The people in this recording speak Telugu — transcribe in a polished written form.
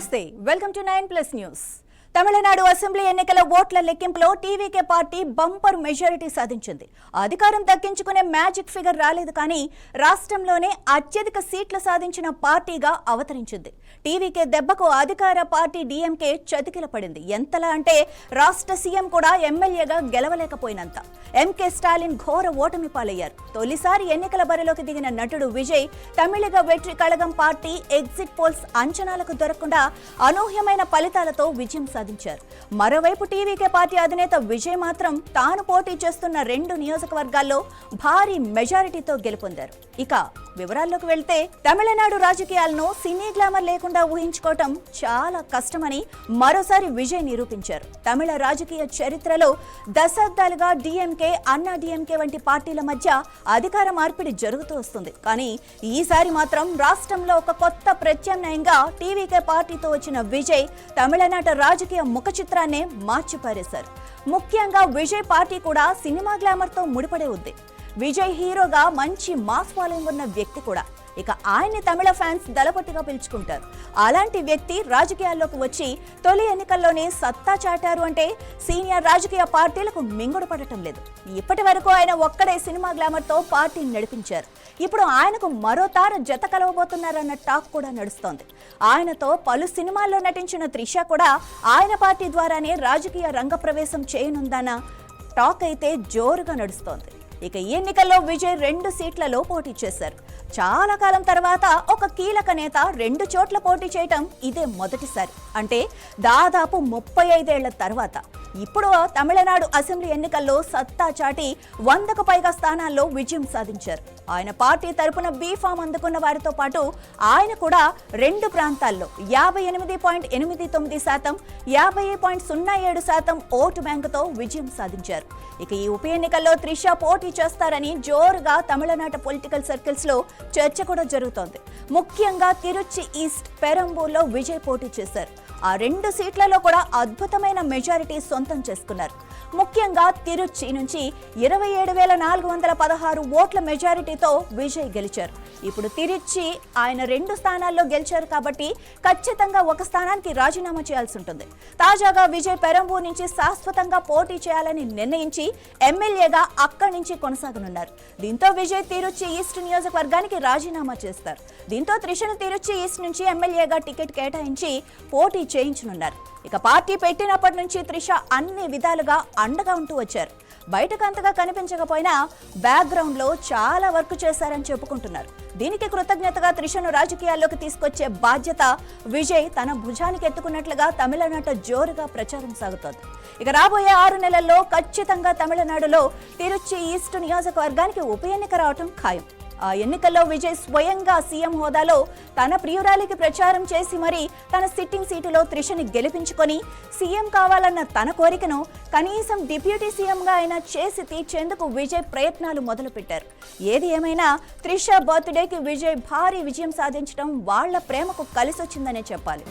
నమస్తే welcome to 9+ news. Tamil Nadu assembly ఎన్నికల ఓట్ల లెక్కింపులో టీవీకే పార్టీ బంపర్ మెజారిటీ సాధించింది. అధికారం దక్కించుకునే మ్యాజిక్ ఫిగర్ రాలేదు, కానీ రాష్ట్రంలోనే అత్యధిక సీట్లు సాధించిన పార్టీగా అవతరించింది. టీవీకే దెబ్బకు అధికార పార్టీ డీఎంకే చతికిల పడింది. ఎంతలా అంటే రాష్ట్ర సీఎం కూడా ఎమ్మెల్యేగా గెలవలేకపోయినంత. ఎంకే స్టాలిన్ ఘోర ఓటమి పాలయ్యారు. తొలిసారి ఎన్నికల బరిలోకి దిగిన నటుడు Vijay Tamilaga Vettri Kazhagam party exit polls అంచనాలకు దొరకకుండా అనూహ్యమైన ఫలితాలతో విజయం సాధించారు. మరోవైపు టీవీకే పార్టీ అధినేత విజయ్ మాత్రం తాను పోటీ చేస్తున్న 2 నియోజకవర్గాల్లో భారీ మెజారిటీతో గెలుపొందారు. ఇక వివరాల్లోకి వెళ్తే తమిళనాడు రాజకీయాలను సినీ గ్లామర్ లేకుండా ఊహించుకోవటం చాలా కష్టమని మరోసారి విజయ్ నిరూపించారు. తమిళ రాజకీయ చరిత్రలో దశాబ్దాలుగా డీఎంకే, అన్నా డీఎంకే వంటి పార్టీల మధ్య అధికార మార్పిడి జరుగుతూ వస్తుంది. కానీ ఈసారి మాత్రం రాష్ట్రంలో ఒక కొత్త ప్రత్యామ్నాయంగా టీవీకే పార్టీతో వచ్చిన విజయ్ తమిళనాట రాజకీయ ముఖ చిత్రాన్నే మార్చిపారేశారు. ముఖ్యంగా విజయ్ పార్టీ కూడా సినిమా గ్లామర్తో ముడిపడే ఉంది. విజయ్ హీరోగా మంచి మాస్ ఫాలోయింగ్ ఉన్న వ్యక్తి కూడా. ఇక ఆయన్ని తమిళ ఫ్యాన్స్ దళపతిగా పిలుచుకుంటారు. అలాంటి వ్యక్తి రాజకీయాల్లోకి వచ్చి తొలి ఎన్నికల్లోనే సత్తా చాటారు అంటే సీనియర్ రాజకీయ పార్టీలకు మింగుడు పడటం లేదు. ఇప్పటి వరకు ఆయన ఒక్కడే సినిమా గ్లామర్తో పార్టీని నడిపించారు. ఇప్పుడు ఆయనకు మరో తార జత కలవబోతున్నారన్న టాక్ కూడా నడుస్తోంది. ఆయనతో పలు సినిమాల్లో నటించిన త్రిష కూడా ఆయన పార్టీ ద్వారానే రాజకీయ రంగప్రవేశం చేయనుందన్న టాక్ అయితే జోరుగా నడుస్తోంది. ఇక ఈ ఎన్నికల్లో విజయ్ 2 సీట్లలో పోటీ చేశారు. చాలా కాలం తర్వాత ఒక కీలక నేత 2 చోట్ల పోటీ చేయటం ఇదే మొదటిసారి. అంటే దాదాపు 35 ఏళ్ల తర్వాత ఇప్పుడు తమిళనాడు అసెంబ్లీ ఎన్నికల్లో సత్తా చాటి 100కు పైగా స్థానాల్లో విజయం సాధించారు. ఆయన పార్టీ తరపున బీఫామ్ అందుకున్న వారితో పాటు ఆయన కూడా 2 ప్రాంతాల్లో 58.89%, 50.07% ఓటు బ్యాంకుతో విజయం సాధించారు. ఇక ఈ ఉప ఎన్నికల్లో త్రిష పోటీ చేస్తారని జోరుగా తమిళనాట పొలిటికల్ సర్కిల్స్ లో చర్చ కూడా జరుగుతోంది. ముఖ్యంగా తిరుచి ఈస్ట్, పెరంబూర్లో విజయ్ పోటీ చేశారు. ఆ 2 సీట్లలో కూడా అద్భుతమైన మెజారిటీ సొంతం చేసుకున్నారు. ముఖ్యంగా తిరుచి నుంచి 27,416 ఓట్ల మెజారిటీతో విజయ్ గెలిచారు. ఇప్పుడు తిరుచి ఆయన 2 స్థానాల్లో గెలిచారు కాబట్టి ఖచ్చితంగా ఒక స్థానానికి రాజీనామా చేయాల్సి ఉంటుంది. తాజాగా విజయ్ పెరంబూర్ నుంచి శాశ్వతంగా పోటీ చేయాలని నిర్ణయించి ఎమ్మెల్యేగా అక్కడి నుంచి కొనసాగనున్నారు. దీంతో విజయ్ తిరుచి ఈస్ట్ నియోజకవర్గానికి రాజీనామా చేస్తారు. దీంతో త్రిషను తిరుచి ఈస్ట్ నుంచి ఎమ్మెల్యేగా టికెట్ కేటాయించి పోటీ చేయించనున్నారు. ఇక పార్టీ పెట్టినప్పటి నుంచి త్రిష అన్ని విధాలుగా అండగా ఉంటూ వచ్చారు. బయటకు అంతగా కనిపించకపోయినా బ్యాక్గ్రౌండ్ లో చాలా వర్క్ చేశారని చెప్పుకుంటున్నారు. దీనికి కృతజ్ఞతగా త్రిషను రాజకీయాల్లోకి తీసుకొచ్చే బాధ్యత విజయ్ తన భుజానికి ఎత్తుకున్నట్లుగా తమిళనాట జోరుగా ప్రచారం సాగుతోంది. ఇక రాబోయే 6 నెలల్లో ఖచ్చితంగా తమిళనాడులో తిరుచి ఈస్ట్ నియోజకవర్గానికి ఉప ఎన్నిక రావటం ఖాయం. ఆ ఎన్నికల్లో విజయ్ స్వయంగా సీఎం హోదాలో తన ప్రియురాలికి ప్రచారం చేసి మరీ తన సిట్టింగ్ సీటులో త్రిషని గెలిపించుకొని సీఎం కావాలన్న తన కోరికను కనీసం డిప్యూటీ సీఎంగా అయినా చేసి తీర్చేందుకు విజయ్ ప్రయత్నాలు మొదలుపెట్టారు. ఏది ఏమైనా త్రిష బర్త్డేకి విజయ్ భారీ విజయం సాధించడం వాళ్ల ప్రేమకు కలిసొచ్చిందనే చెప్పాలి.